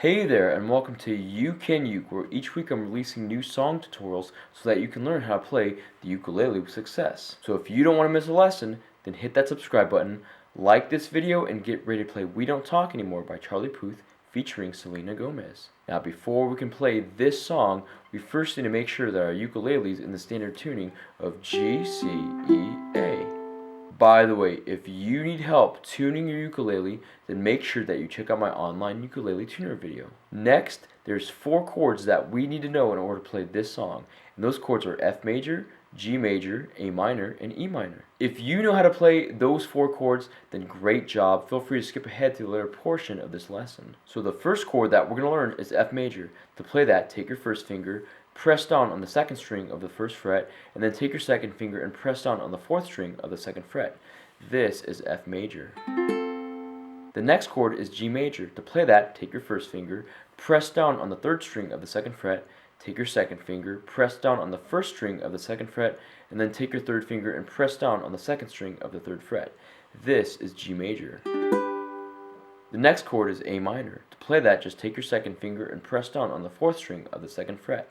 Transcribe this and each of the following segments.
Hey there, and welcome to You Can Uke, where each week I'm releasing new song tutorials so that you can learn how to play the ukulele with success. So if you don't want to miss a lesson, then hit that subscribe button, like this video, and get ready to play We Don't Talk Anymore by Charlie Puth featuring Selena Gomez. Now before we can play this song, we first need to make sure that our ukulele is in the standard tuning of G, C, E, A. By the way, if you need help tuning your ukulele, then make sure that you check out my online ukulele tuner video. Next, there's 4 chords that we need to know in order to play this song, and those chords are F major, G major, A minor, and E minor. If you know how to play those 4 chords, then great job. Feel free to skip ahead to the later portion of this lesson. So the first chord that we're going to learn is F major. To play that, take your first finger, press down on the second string of the first fret, and then take your second finger and press down on the fourth string of the second fret. This is F major. The next chord is G major. To play that, take your first finger, press down on the third string of the second fret, take your second finger, press down on the first string of the second fret, and then take your third finger and press down on the second string of the third fret. This is G major. The next chord is A minor. To play that, just take your second finger and press down on the fourth string of the second fret.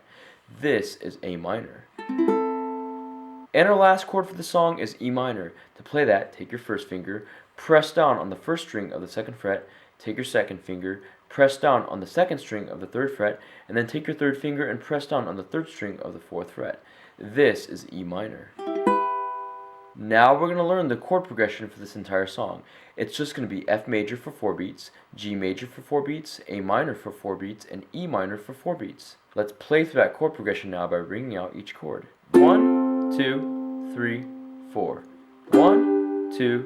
This is A minor. And our last chord for the song is E minor. To play that, take your first finger, press down on the first string of the second fret, take your second finger, press down on the second string of the third fret, and then take your third finger and press down on the third string of the fourth fret. This is E minor. Now we're going to learn the chord progression for this entire song. It's just going to be F major for 4 beats, G major for 4 beats, A minor for 4 beats, and E minor for 4 beats. Let's play through that chord progression now by ringing out each chord. 1, 2, 3, 4. 1, 2,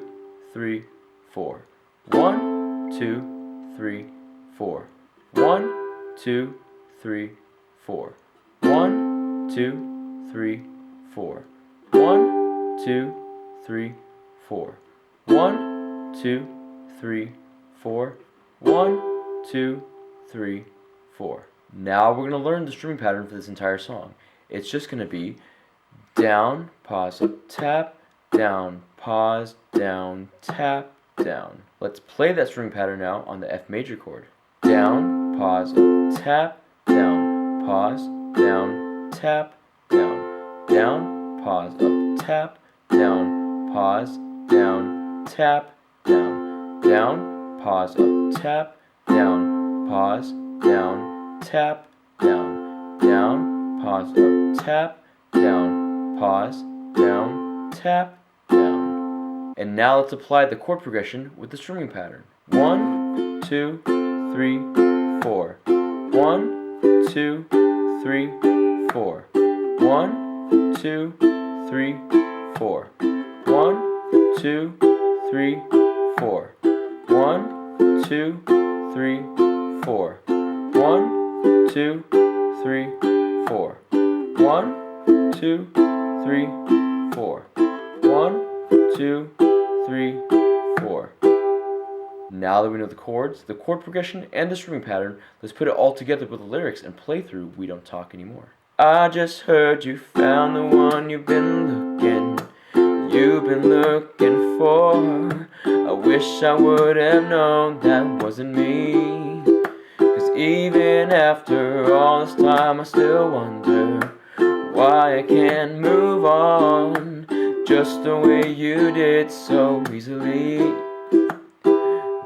3, 4. 1, 2, 3, 4. 1, 2, 3, 4. 1, 2, 3, 4. 1, 2, 3, 4. 1, 2, 3, 4. 1, 2, 3, 4. Now we're going to learn the strumming pattern for this entire song. It's just going to be down, pause, up, tap, down, pause, down, tap, down. Let's play that strumming pattern now on the F major chord. Down, pause, up, tap, down, pause, down, tap, down, down, pause, up, tap, down, pause, down, tap, down, down, pause, up, tap, down, pause, down, tap, down, down, pause, up, tap, down, pause, down, tap, down. And now let's apply the chord progression with the strumming pattern. 1, 2, 3, 4. 1, 2, 3, 4. 1, 2, 3, 4. 1, 2, 3, 4. 1, 2, 3, 4. 1, 2, 3, 4. 1, 2, 3, 4. 1, 2, 3, 4. Now that we know the chords, the chord progression, and the strumming pattern, let's put it all together with the lyrics and play through We Don't Talk Anymore. I just heard you found the one you've been looking for. I wish I would have known that wasn't me. 'Cause even after all this time I still wonder why I can't move on just the way you did so easily.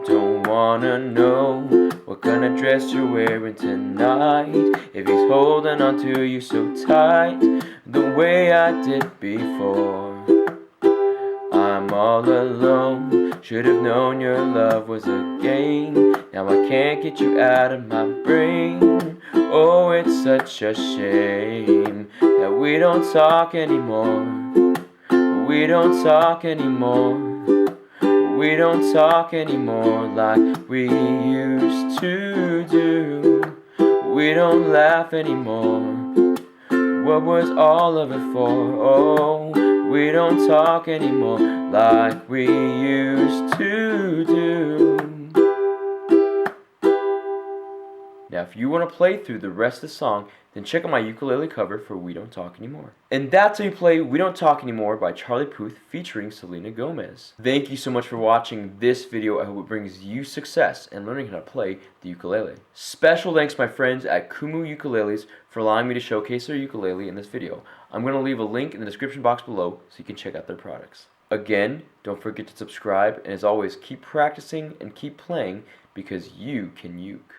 Don't wanna know what kind of dress you're wearing tonight, if he's holding on to you so tight the way I did before. I'm all alone, should have known your love was a game. Now I can't get you out of my brain. Oh, it's such a shame that we don't talk anymore. We don't talk anymore. We don't talk anymore like we used to do. We don't laugh anymore. What was all of it for? Oh, we don't talk anymore like we used to do. Now if you want to play through the rest of the song, then check out my ukulele cover for We Don't Talk Anymore. And that's how you play We Don't Talk Anymore by Charlie Puth featuring Selena Gomez. Thank you so much for watching this video. I hope it brings you success in learning how to play the ukulele. Special thanks to my friends at Kumu Ukuleles for allowing me to showcase their ukulele in this video. I'm going to leave a link in the description box below so you can check out their products. Again, don't forget to subscribe, and as always, keep practicing and keep playing because you can uke.